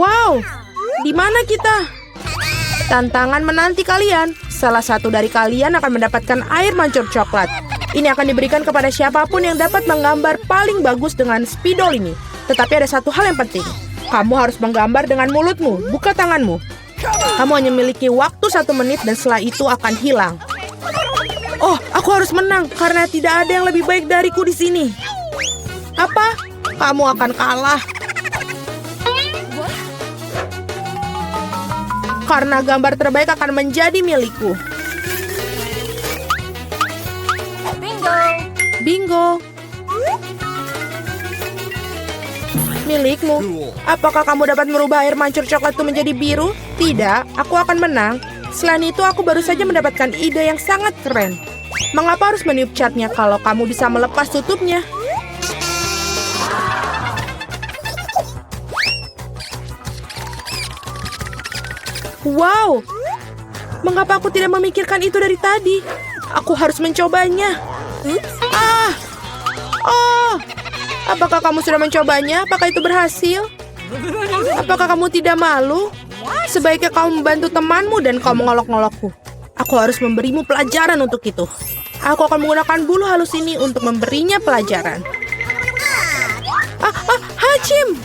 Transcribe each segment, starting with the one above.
Wow, di mana kita? Tantangan menanti kalian. Salah satu dari kalian akan mendapatkan air mancur coklat. Ini akan diberikan kepada siapapun yang dapat menggambar paling bagus dengan spidol ini. Tetapi ada satu hal yang penting. Kamu harus menggambar dengan mulutmu, bukan tanganmu. Kamu hanya memiliki waktu 1 menit dan setelah itu akan hilang. Oh, aku harus menang karena tidak ada yang lebih baik dariku di sini. Apa? Kamu akan kalah. Karena gambar terbaik akan menjadi milikku. Bingo! Bingo. Milikmu. Apakah kamu dapat merubah air mancur coklat itu menjadi biru? Tidak, aku akan menang. Selain itu, aku baru saja mendapatkan ide yang sangat keren. Mengapa harus meniup catnya kalau kamu bisa melepas tutupnya? Wow, mengapa aku tidak memikirkan itu dari tadi? Aku harus mencobanya. Oh, apakah kamu sudah mencobanya? Apakah itu berhasil? Apakah kamu tidak malu? Sebaiknya kamu membantu temanmu dan kau mengolok-ngolokku. Aku harus memberimu pelajaran untuk itu. Aku akan menggunakan bulu halus ini untuk memberinya pelajaran. Hachim!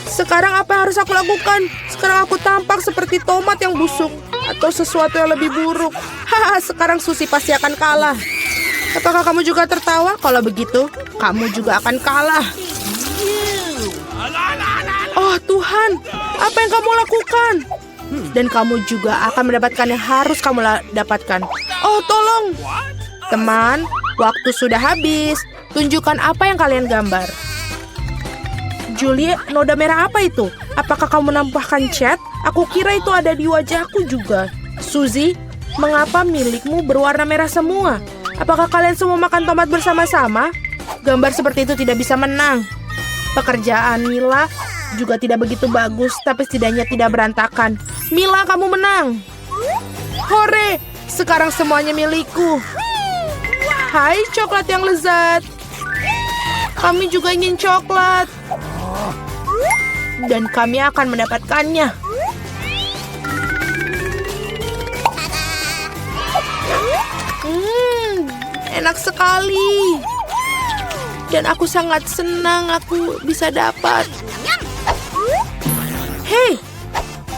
Sekarang apa yang harus aku lakukan? Sekarang aku tampak seperti tomat yang busuk. Atau sesuatu yang lebih buruk. Sekarang Suzy pasti akan kalah. Apakah kamu juga tertawa? Kalau begitu, kamu juga akan kalah. Oh Tuhan, apa yang kamu lakukan? Dan kamu juga akan mendapatkan yang harus kamu dapatkan. Oh tolong. Teman, waktu sudah habis. Tunjukkan apa yang kalian gambar. Julie, noda merah apa itu? Apakah kamu menambahkan cat? Aku kira itu ada di wajahku juga. Suzy, mengapa milikmu berwarna merah semua? Apakah kalian semua makan tomat bersama-sama? Gambar seperti itu tidak bisa menang. Pekerjaan Mila juga tidak begitu bagus, tapi setidaknya tidak berantakan. Mila, kamu menang. Hore, sekarang semuanya milikku. Hai, coklat yang lezat. Kami juga ingin coklat. Dan kami akan mendapatkannya. Enak sekali. Dan aku sangat senang aku bisa dapat. Hei,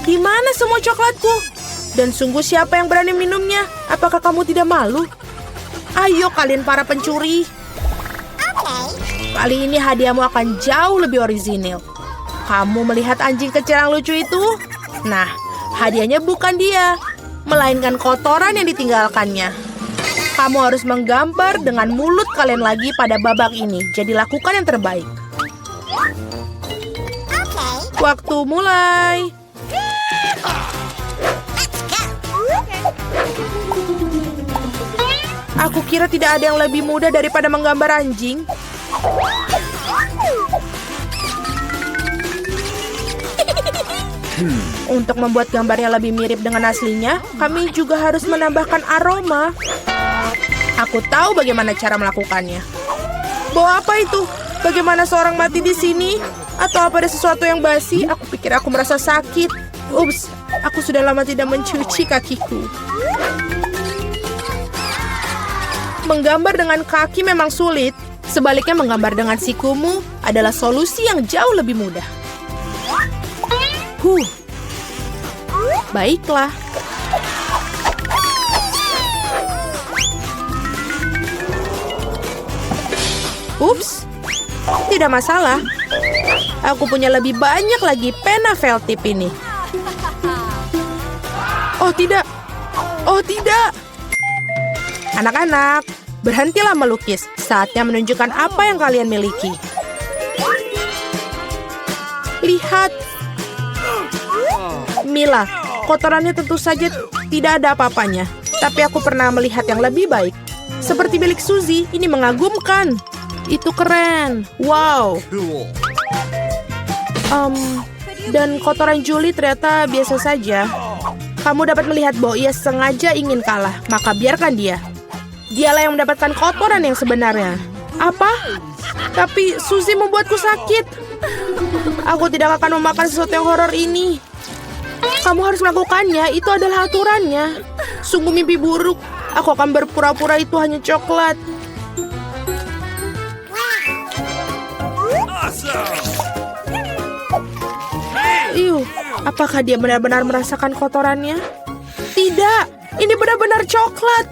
di mana semua coklatku? Dan sungguh siapa yang berani minumnya? Apakah kamu tidak malu? Ayo kalian para pencuri. Kali ini hadiahmu akan jauh lebih orisinil. Kamu melihat anjing kecil yang lucu itu? Nah, hadiahnya bukan dia, melainkan kotoran yang ditinggalkannya. Kamu harus menggambar dengan mulut kalian lagi pada babak ini. Jadi lakukan yang terbaik. Waktu mulai. Aku kira tidak ada yang lebih mudah daripada menggambar anjing. Untuk membuat gambarnya lebih mirip dengan aslinya, kami juga harus menambahkan aroma. Aku tahu bagaimana cara melakukannya. Bawa apa itu? Bagaimana seorang mati di sini? Atau apa ada sesuatu yang basi? Aku pikir aku merasa sakit. Ups, aku sudah lama tidak mencuci kakiku. Menggambar dengan kaki memang sulit. Sebaliknya menggambar dengan sikumu adalah solusi yang jauh lebih mudah. Baiklah. Ups, tidak masalah. Aku punya lebih banyak lagi pena felt tip ini. Oh tidak. Oh tidak. Anak-anak, berhentilah melukis. Saatnya menunjukkan apa yang kalian miliki. Lihat. Mila, kotorannya tentu saja tidak ada apa-apanya. Tapi aku pernah melihat yang lebih baik. Seperti milik Suzy, ini mengagumkan. Itu keren. Wow. Dan kotoran Julie ternyata biasa saja. Kamu dapat melihat bahwa ia sengaja ingin kalah. Maka biarkan dia. Dialah yang mendapatkan kotoran yang sebenarnya. Apa? Tapi Suzy membuatku sakit. Aku tidak akan memakan sesuatu yang horor ini. Kamu harus melakukannya, itu adalah aturannya. Sungguh mimpi buruk. Aku akan berpura-pura itu hanya coklat. Apakah dia benar-benar merasakan kotorannya? Tidak, ini benar-benar coklat.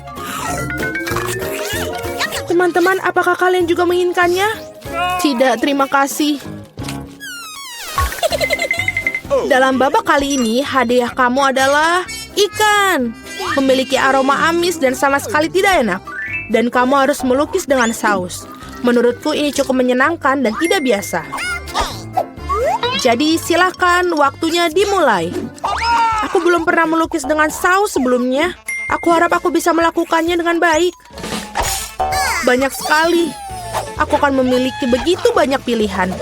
Teman-teman, apakah kalian juga menginginkannya? Tidak, terima kasih. Dalam babak kali ini, hadiah kamu adalah ikan. Memiliki aroma amis dan sama sekali tidak enak. Dan kamu harus melukis dengan saus. Menurutku ini cukup menyenangkan dan tidak biasa. Jadi silakan, waktunya dimulai. Aku belum pernah melukis dengan saus sebelumnya. Aku harap aku bisa melakukannya dengan baik. Banyak sekali. Aku akan memiliki begitu banyak pilihan.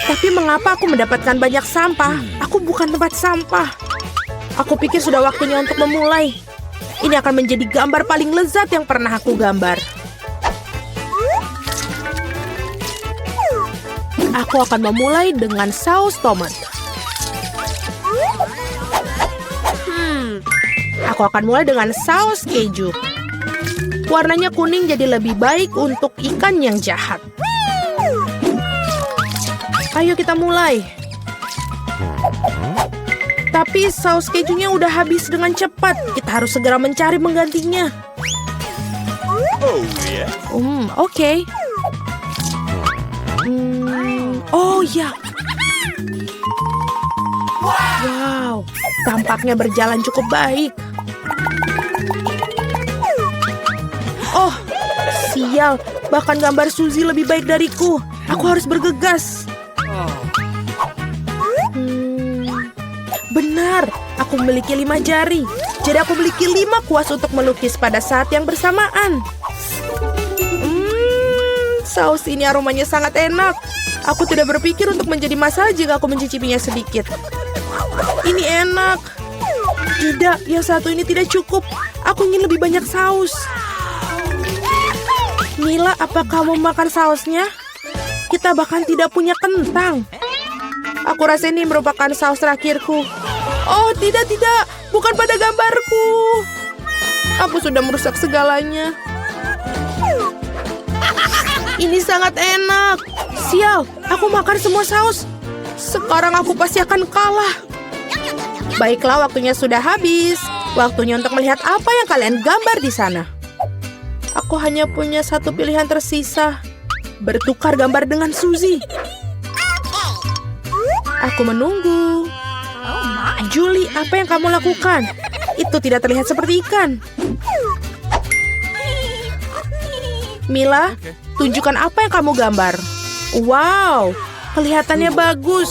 Tapi mengapa aku mendapatkan banyak sampah? Aku bukan tempat sampah. Aku pikir sudah waktunya untuk memulai. Ini akan menjadi gambar paling lezat yang pernah aku gambar. Aku akan memulai dengan saus tomat. Aku akan mulai dengan saus keju. Warnanya kuning jadi lebih baik untuk ikan yang jahat. Ayo kita mulai. Tapi saus kejunya udah habis dengan cepat. Kita harus segera mencari penggantinya. Oke. Oh ya. Wow, tampaknya berjalan cukup baik. Oh, sial. Bahkan gambar Suzy lebih baik dariku. Aku harus bergegas. Benar, aku memiliki 5 jari. Jadi aku memiliki 5 kuas untuk melukis pada saat yang bersamaan. Saus ini aromanya sangat enak. Aku tidak berpikir untuk menjadi masalah jika aku mencicipinya sedikit. Ini enak. Tidak, yang satu ini tidak cukup. Aku ingin lebih banyak saus. Mila, apa kamu makan sausnya? Kita bahkan tidak punya kentang. Aku rasa ini merupakan saus terakhirku. Oh, tidak. Bukan pada gambarku. Aku sudah merusak segalanya. Ini sangat enak. Sial, aku makan semua saus. Sekarang aku pasti akan kalah. Baiklah, waktunya sudah habis. Waktunya untuk melihat apa yang kalian gambar di sana. Aku hanya punya satu pilihan tersisa. Bertukar gambar dengan Suzy. Aku menunggu. Julie, apa yang kamu lakukan? Itu tidak terlihat seperti ikan. Mila, tunjukkan apa yang kamu gambar. Wow, kelihatannya bagus.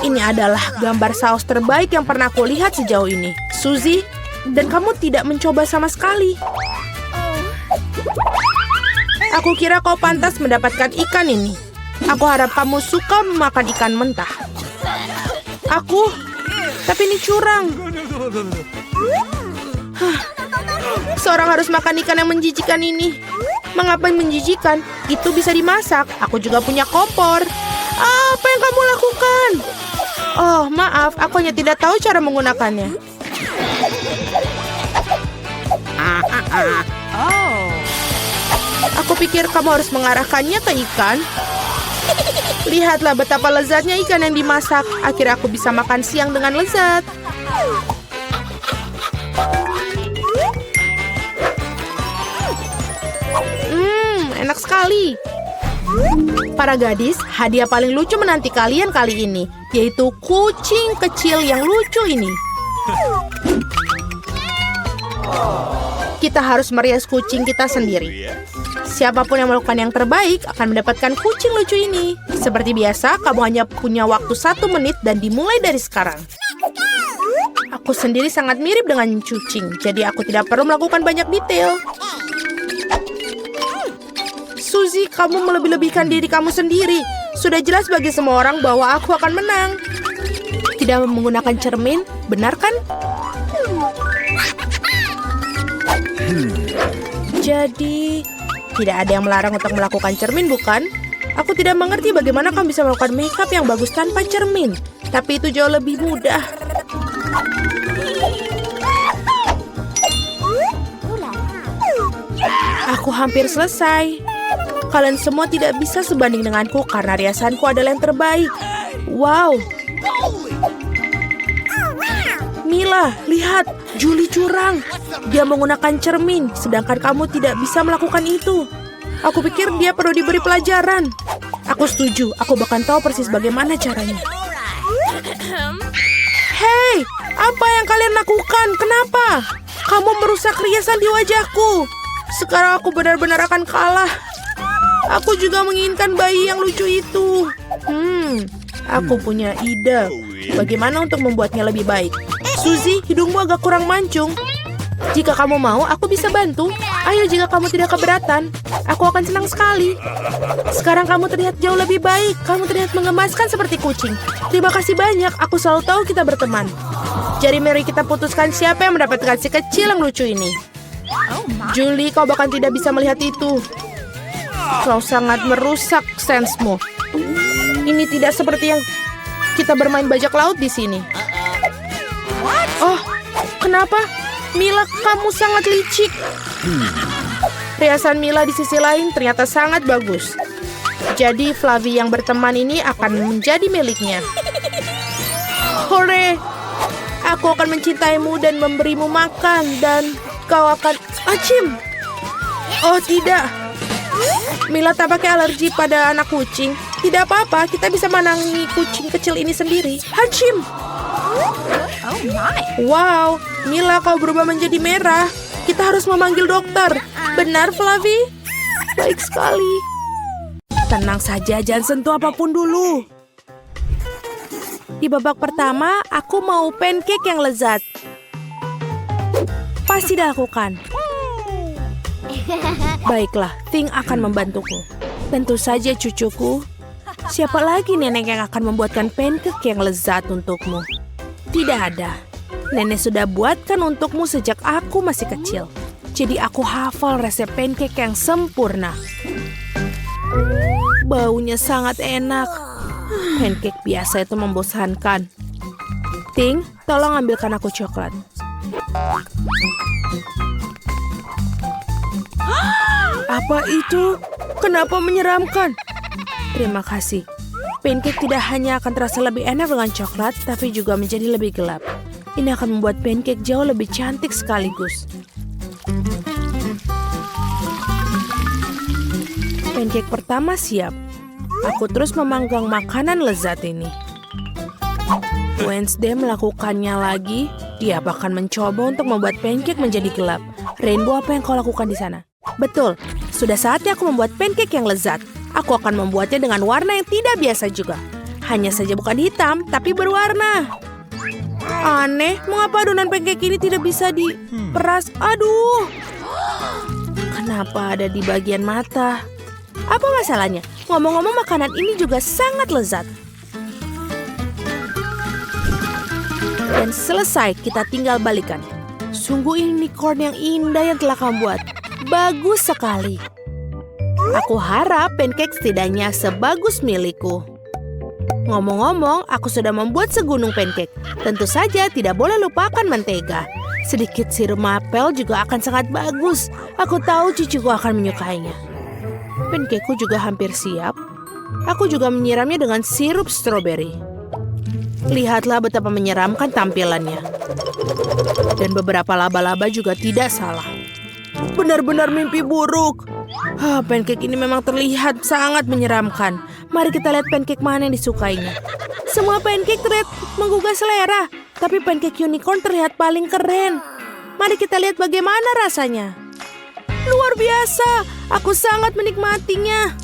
Ini adalah gambar saus terbaik yang pernah aku lihat sejauh ini. Suzy, dan kamu tidak mencoba sama sekali. Aku kira kau pantas mendapatkan ikan ini. Aku harap kamu suka memakan ikan mentah. Tapi ini curang. Seorang harus makan ikan yang menjijikan ini. Mengapa menjijikan? Itu bisa dimasak. Aku juga punya kompor. Apa yang kamu lakukan? Oh, maaf. Aku hanya tidak tahu cara menggunakannya. Aku pikir kamu harus mengarahkannya ke ikan. Lihatlah betapa lezatnya ikan yang dimasak. Akhirnya aku bisa makan siang dengan lezat. Enak sekali. Para gadis, hadiah paling lucu menanti kalian kali ini, yaitu kucing kecil yang lucu ini. Kita harus merias kucing kita sendiri. Siapapun yang melakukan yang terbaik akan mendapatkan kucing lucu ini. Seperti biasa, kamu hanya punya waktu 1 menit dan dimulai dari sekarang. Aku sendiri sangat mirip dengan kucing, jadi aku tidak perlu melakukan banyak detail. Suzy, kamu melebih-lebihkan diri kamu sendiri. Sudah jelas bagi semua orang bahwa aku akan menang. Tidak menggunakan cermin, benar kan? Jadi, tidak ada yang melarang untuk melakukan cermin, bukan? Aku tidak mengerti bagaimana kamu bisa melakukan makeup yang bagus tanpa cermin. Tapi itu jauh lebih mudah. Aku hampir selesai. Kalian semua tidak bisa sebanding denganku karena riasanku adalah yang terbaik. Wow. Mila, lihat. Julie curang. Dia menggunakan cermin, sedangkan kamu tidak bisa melakukan itu. Aku pikir dia perlu diberi pelajaran. Aku setuju. Aku bahkan tahu persis bagaimana caranya. Hei, apa yang kalian lakukan? Kenapa? Kamu merusak riasan di wajahku. Sekarang aku benar-benar akan kalah. Aku juga menginginkan bayi yang lucu itu. Aku punya ide. Bagaimana untuk membuatnya lebih baik? Suzy, hidungmu agak kurang mancung. Jika kamu mau, aku bisa bantu. Ayo, jika kamu tidak keberatan, aku akan senang sekali. Sekarang kamu terlihat jauh lebih baik. Kamu terlihat mengemaskan seperti kucing. Terima kasih banyak. Aku selalu tahu kita berteman. Jadi mari kita putuskan siapa yang mendapatkan si kecil yang lucu ini. Julie, kau bahkan tidak bisa melihat itu. Kau sangat merusak sensemu. Ini tidak seperti yang kita bermain bajak laut di sini. Oh, kenapa? Mila, kamu sangat licik. Riasan Mila di sisi lain ternyata sangat bagus. Jadi Flavie yang berteman ini akan menjadi miliknya. Hore! Aku akan mencintaimu dan memberimu makan dan kau akan... Acim! Oh tidak! Mila tampaknya alergi pada anak kucing. Tidak apa-apa, kita bisa menangani kucing kecil ini sendiri. Hacim! Wow, Mila kau berubah menjadi merah. Kita harus memanggil dokter. Benar, Flavie? Baik sekali. Tenang saja, jangan sentuh apapun dulu. Di babak pertama, aku mau pancake yang lezat. Pasti dilakukan. Baiklah, Ting akan membantuku. Tentu saja cucuku. Siapa lagi nenek yang akan membuatkan pancake yang lezat untukmu? Tidak ada. Nenek sudah buatkan untukmu sejak aku masih kecil. Jadi aku hafal resep pancake yang sempurna. Baunya sangat enak. Pancake biasa itu membosankan. Ting, tolong ambilkan aku coklat. Apa itu? Kenapa menyeramkan? Terima kasih. Pancake tidak hanya akan terasa lebih enak dengan coklat, tapi juga menjadi lebih gelap. Ini akan membuat pancake jauh lebih cantik sekaligus. Pancake pertama siap. Aku terus memanggang makanan lezat ini. Wednesday melakukannya lagi. Dia bahkan mencoba untuk membuat pancake menjadi gelap. Rainbow, apa yang kau lakukan di sana? Betul, sudah saatnya aku membuat pancake yang lezat. Aku akan membuatnya dengan warna yang tidak biasa juga. Hanya saja bukan hitam, tapi berwarna. Aneh, mengapa adonan pancake ini tidak bisa diperas? Aduh, kenapa ada di bagian mata? Apa masalahnya? Ngomong-ngomong, makanan ini juga sangat lezat. Dan selesai, kita tinggal balikan. Sungguh ini unicorn yang indah yang telah kamu buat. Bagus sekali. Aku harap pancake setidaknya sebagus milikku. Ngomong-ngomong, aku sudah membuat segunung pancake. Tentu saja tidak boleh lupakan mentega. Sedikit sirup maple juga akan sangat bagus. Aku tahu cucuku akan menyukainya. Pancakeku juga hampir siap. Aku juga menyiramnya dengan sirup stroberi. Lihatlah betapa menyeramkan tampilannya. Dan beberapa laba-laba juga tidak salah. Benar-benar mimpi buruk. Pancake ini memang terlihat sangat menyeramkan. Mari kita lihat pancake mana yang disukainya. Semua pancake terlihat menggugah selera, tapi pancake unicorn terlihat paling keren. Mari kita lihat bagaimana rasanya. Luar biasa, aku sangat menikmatinya.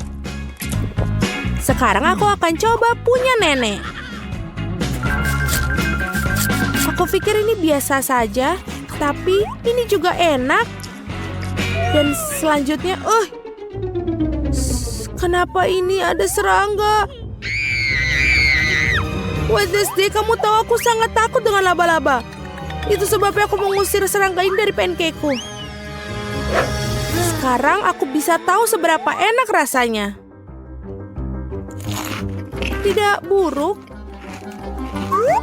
Sekarang aku akan coba punya nenek. Aku pikir ini biasa saja, tapi ini juga enak. Dan selanjutnya, kenapa ini ada serangga? Wednesday, kamu tahu aku sangat takut dengan laba-laba. Itu sebabnya aku mengusir serangga ini dari pancakeku. Sekarang aku bisa tahu seberapa enak rasanya. tidak buruk.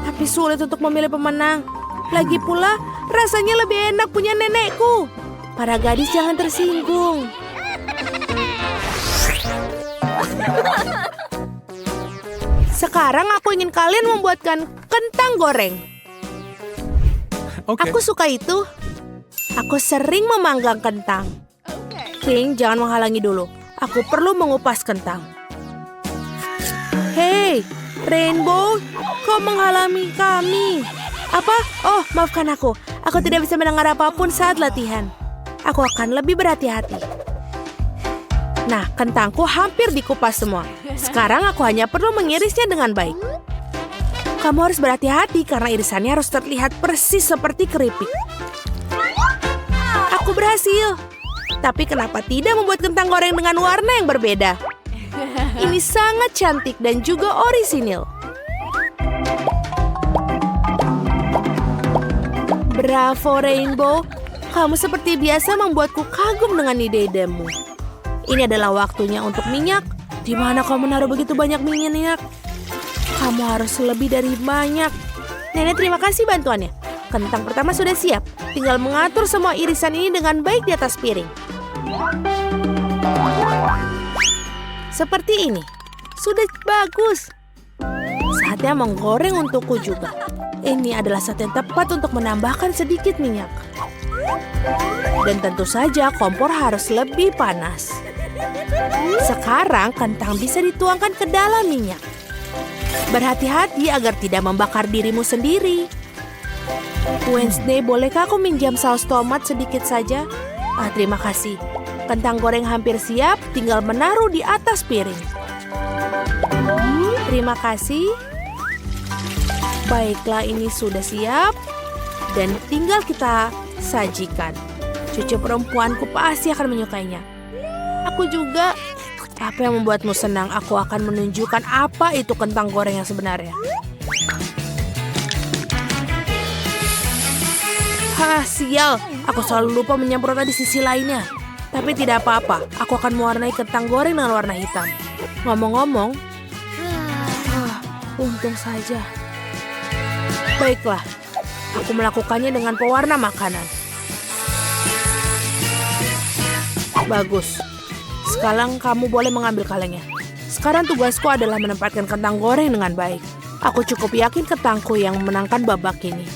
Tapi sulit untuk memilih pemenang. Lagi pula, rasanya lebih enak punya nenekku. Para gadis jangan tersinggung. Sekarang aku ingin kalian membuatkan kentang goreng. Oke. Aku suka itu. Aku sering memanggang kentang. King, jangan menghalangi dulu. Aku perlu mengupas kentang. Hei, Rainbow, kau menghalangi kami. Apa? Oh, maafkan aku. Aku tidak bisa mendengar apapun saat latihan. Aku akan lebih berhati-hati. Nah, kentangku hampir dikupas semua. Sekarang aku hanya perlu mengirisnya dengan baik. Kamu harus berhati-hati karena irisannya harus terlihat persis seperti keripik. Aku berhasil. Tapi kenapa tidak membuat kentang goreng dengan warna yang berbeda? Ini sangat cantik dan juga orisinil. Bravo, Rainbow. Kamu seperti biasa membuatku kagum dengan ide-idemu. Ini adalah waktunya untuk minyak. Di mana kau menaruh begitu banyak minyak? Kamu harus lebih dari banyak. Nenek, terima kasih bantuannya. Kentang pertama sudah siap. Tinggal mengatur semua irisan ini dengan baik di atas piring. Seperti ini. Sudah bagus. Saatnya menggoreng untukku juga. Ini adalah saat yang tepat untuk menambahkan sedikit minyak. Dan tentu saja kompor harus lebih panas. Sekarang kentang bisa dituangkan ke dalam minyak. Berhati-hati agar tidak membakar dirimu sendiri. Wednesday, bolehkah aku minjam saus tomat sedikit saja? Terima kasih. Kentang goreng hampir siap, tinggal menaruh di atas piring. Terima kasih. Baiklah, ini sudah siap. Dan tinggal kita sajikan. Cucu perempuanku pasti akan menyukainya. Aku juga. Apa yang membuatmu senang? Aku akan menunjukkan apa itu kentang goreng yang sebenarnya. Sial. Aku selalu lupa menyemprotnya di sisi lainnya. Tapi tidak apa-apa. Aku akan mewarnai kentang goreng dengan warna hitam. Ngomong-ngomong, untung saja. Baiklah. Aku melakukannya dengan pewarna makanan. Bagus. Sekarang kamu boleh mengambil kalengnya. Sekarang tugasku adalah menempatkan kentang goreng dengan baik. Aku cukup yakin kentangku yang memenangkan babak ini.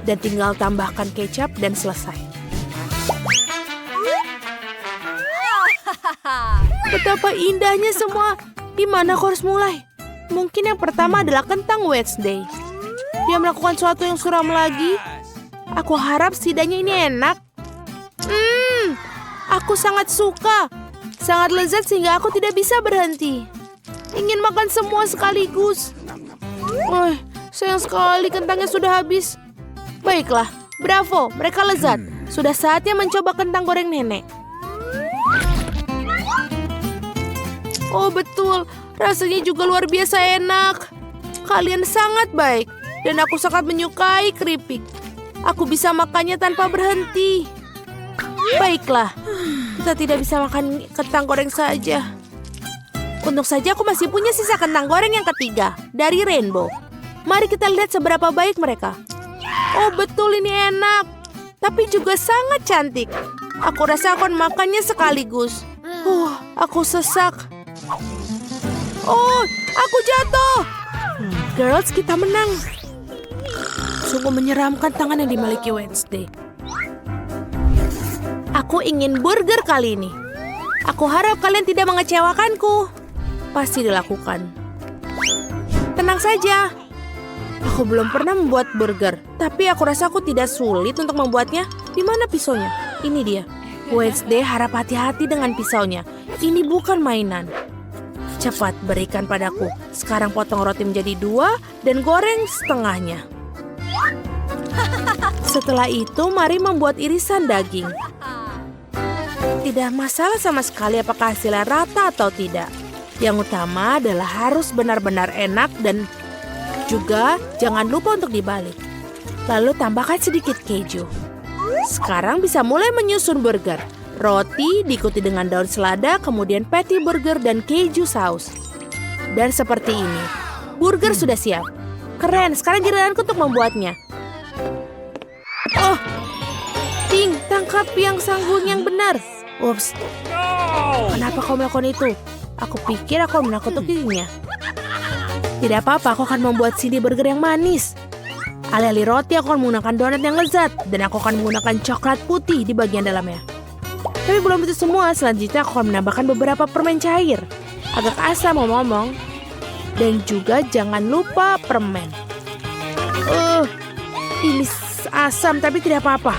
Dan tinggal tambahkan kecap dan selesai. Betapa indahnya semua. Di mana aku harus mulai? Mungkin yang pertama adalah kentang Wednesday. Dia melakukan sesuatu yang suram lagi. Aku harap setidaknya ini enak. Aku sangat suka. Sangat lezat sehingga aku tidak bisa berhenti. Ingin makan semua sekaligus. Sayang sekali kentangnya sudah habis. Baiklah, bravo, mereka lezat. Sudah saatnya mencoba kentang goreng nenek. Oh betul, rasanya juga luar biasa enak. Kalian sangat baik. Dan aku sangat menyukai keripik. Aku bisa makannya tanpa berhenti. Baiklah, kita tidak bisa makan kentang goreng saja. Untung saja aku masih punya sisa kentang goreng yang ketiga, dari Rainbow. Mari kita lihat seberapa baik mereka. Oh betul, ini enak. Tapi juga sangat cantik. Aku rasa akan makannya sekaligus. Aku sesak. Oh, aku jatuh. Girls, kita menang. Sungguh menyeramkan tangan yang dimiliki Wednesday. Aku ingin burger kali ini. Aku harap kalian tidak mengecewakanku. Pasti dilakukan. Tenang saja. Aku belum pernah membuat burger. Tapi aku rasa aku tidak sulit untuk membuatnya. Di mana pisaunya? Ini dia. Wednesday harap hati-hati dengan pisaunya. Ini bukan mainan. Cepat berikan padaku. Sekarang potong roti menjadi 2 dan goreng setengahnya. Setelah itu mari membuat irisan daging. Tidak masalah sama sekali apakah hasilnya rata atau tidak. Yang utama adalah harus benar-benar enak dan juga jangan lupa untuk dibalik. Lalu tambahkan sedikit keju. Sekarang bisa mulai menyusun burger. Roti diikuti dengan daun selada, kemudian patty burger dan keju saus. Dan seperti ini. burger sudah siap. Keren, sekarang giliranku untuk membuatnya. Oh, Ting, tangkap yang sanggung yang benar. Ups, kenapa kau melakukan itu? Aku pikir aku menakut-nakutinya. Tidak apa-apa, aku akan membuat Cindy burger yang manis. Alih-alih roti, aku akan menggunakan donat yang lezat. Dan aku akan menggunakan coklat putih di bagian dalamnya. Tapi belum itu semua, selanjutnya aku akan menambahkan beberapa permen cair. Agak asam ngomong-ngomong. Dan juga jangan lupa permen. Ini asam tapi tidak apa-apa.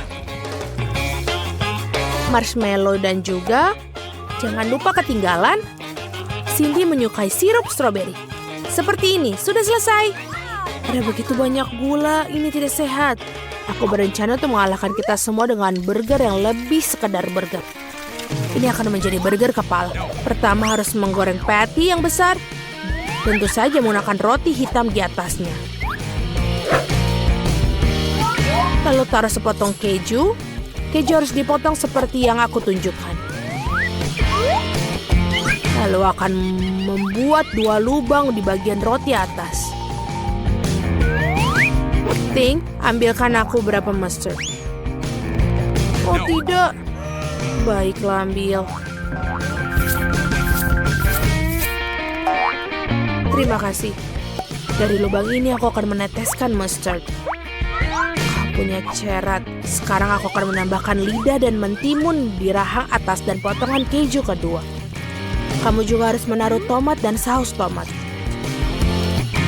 Marshmallow dan juga jangan lupa ketinggalan. Cindy menyukai sirup stroberi. Seperti ini, sudah selesai. Ada begitu banyak gula, ini tidak sehat. Aku berencana untuk mengalahkan kita semua dengan burger yang lebih sekedar burger. Ini akan menjadi burger kepala. Pertama harus menggoreng patty yang besar. Tentu saja menggunakan roti hitam di atasnya. Lalu taruh sepotong keju. Keju harus dipotong seperti yang aku tunjukkan. Lalu akan membuat 2 lubang di bagian roti atas. Ting, ambilkan aku berapa mustard. Oh tidak. Baiklah, ambil. Terima kasih. Dari lubang ini aku akan meneteskan mustard. Punya cerat. Sekarang aku akan menambahkan lidah dan mentimun di rahang atas dan potongan keju kedua. Kamu juga harus menaruh tomat dan saus tomat.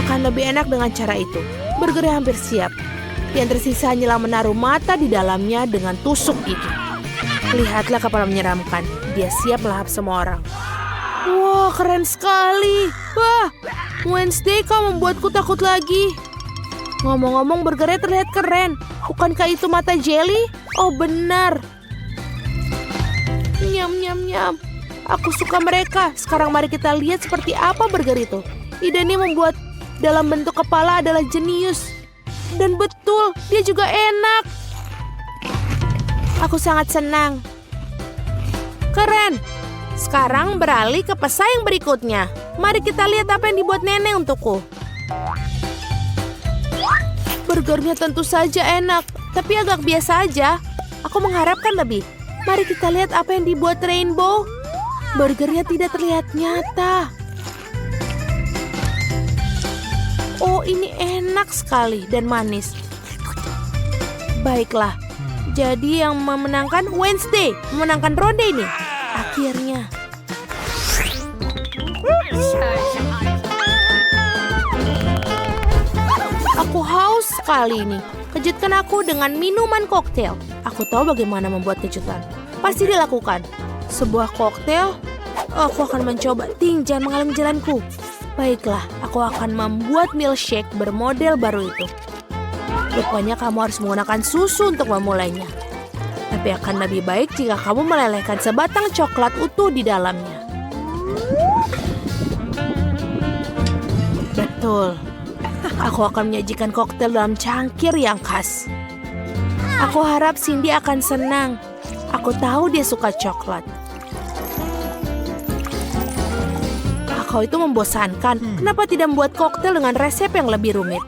Akan lebih enak dengan cara itu. Burgernya hampir siap. Yang tersisa hanyalah menaruh mata di dalamnya dengan tusuk itu. Lihatlah kepala menyeramkan. Dia siap melahap semua orang. Wah, keren sekali. Wah, Wednesday kau membuatku takut lagi. Ngomong-ngomong, burgernya terlihat keren. Bukankah itu mata jelly? Oh, benar. Nyam, nyam, nyam. Aku suka mereka. Sekarang mari kita lihat seperti apa burger itu. Ide ini membuat dalam bentuk kepala adalah jenius. Dan betul, dia juga enak. Aku sangat senang. Keren. Sekarang beralih ke pesaing berikutnya. Mari kita lihat apa yang dibuat nenek untukku. Burgernya tentu saja enak, tapi agak biasa aja. Aku mengharapkan lebih. Mari kita lihat apa yang dibuat Rainbow. Burgernya tidak terlihat nyata. Oh, ini enak sekali dan manis. Baiklah, jadi yang memenangkan Wednesday, memenangkan ronde ini. Akhirnya. Aku haus sekali ini. Kejutkan aku dengan minuman koktail. Aku tahu bagaimana membuat kejutan. Pasti dilakukan. Sebuah koktail. Aku akan mencoba. Ting, jangan menghalangi jalanku. Baiklah, aku akan membuat milkshake bermodel baru itu. Rupanya kamu harus menggunakan susu untuk memulainya. Tapi akan lebih baik jika kamu melelehkan sebatang coklat utuh di dalamnya. Betul. Aku akan menyajikan koktail dalam cangkir yang khas. Aku harap Cindy akan senang. Aku tahu dia suka coklat. Kau itu membosankan. Kenapa tidak membuat koktail dengan resep yang lebih rumit?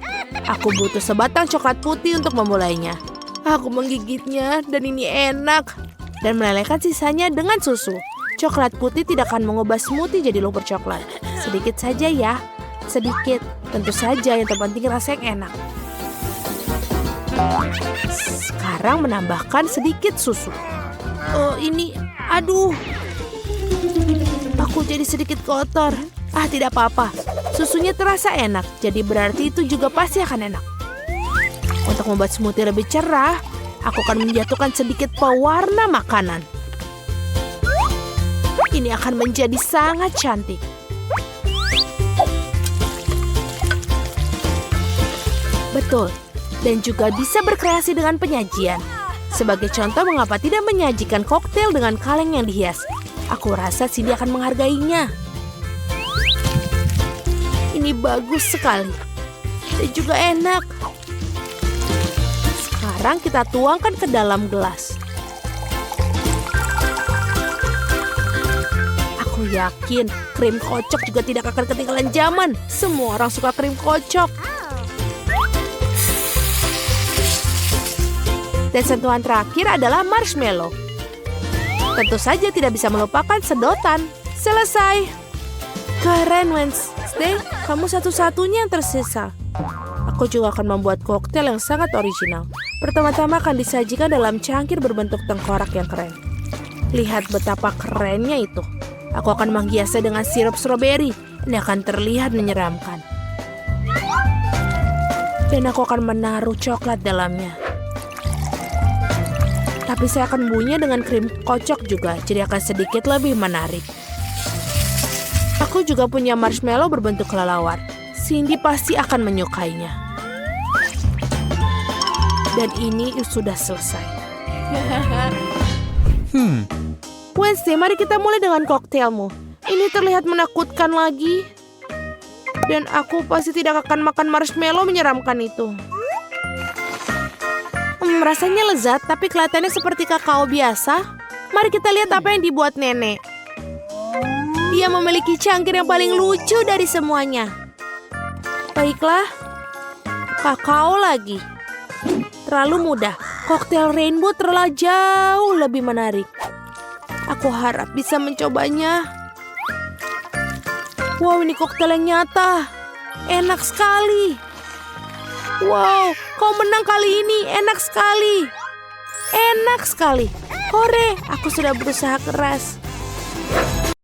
Aku butuh sebatang coklat putih untuk memulainya. Aku menggigitnya dan ini enak. Dan melelehkan sisanya dengan susu. Coklat putih tidak akan mengubah smoothie jadi lumpur coklat. Sedikit saja ya. Sedikit. Tentu saja yang terpenting rasa yang enak. Sekarang menambahkan sedikit susu. Oh ini, aduh. Aku jadi sedikit kotor. Ah, tidak apa-apa. Susunya terasa enak, jadi berarti itu juga pasti akan enak. Untuk membuat smoothie lebih cerah, aku akan menjatuhkan sedikit pewarna makanan. Ini akan menjadi sangat cantik. Betul, dan juga bisa berkreasi dengan penyajian. Sebagai contoh, mengapa tidak menyajikan koktail dengan kaleng yang dihias? Aku rasa Cindy akan menghargainya. Ini bagus sekali. Dan juga enak. Sekarang kita tuangkan ke dalam gelas. Aku Aku yakin krim kocok juga tidak akan ketinggalan zaman. Semua orang suka krim kocok. Dan sentuhan terakhir adalah marshmallow. Tentu saja tidak bisa melupakan sedotan. Selesai. Keren, Wednesday. Kamu satu-satunya yang tersisa. Aku juga akan membuat koktail yang sangat original. Pertama-tama akan disajikan dalam cangkir berbentuk tengkorak yang keren. Lihat betapa kerennya itu. Aku akan menghiasnya dengan sirup stroberi. Ini akan terlihat menyeramkan. Dan aku akan menaruh coklat dalamnya. Tapi saya akan bunyinya dengan krim kocok juga, jadi akan sedikit lebih menarik. Aku juga punya marshmallow berbentuk kelelawar. Cindy pasti akan menyukainya. Dan ini sudah selesai. Wednesday, mari kita mulai dengan koktailmu. Ini terlihat menakutkan lagi. Dan aku pasti tidak akan makan marshmallow menyeramkan itu. Rasanya lezat, tapi kelihatannya seperti kakao biasa. Mari kita lihat apa yang dibuat nenek. Dia memiliki cangkir yang paling lucu dari semuanya. Baiklah, kakao lagi. Terlalu mudah. Koktail rainbow terlalu jauh lebih menarik. Aku harap bisa mencobanya. Wow, ini koktail yang nyata. Enak sekali. Wow, kau menang kali ini. Enak sekali. Enak sekali. Hore, aku sudah berusaha keras.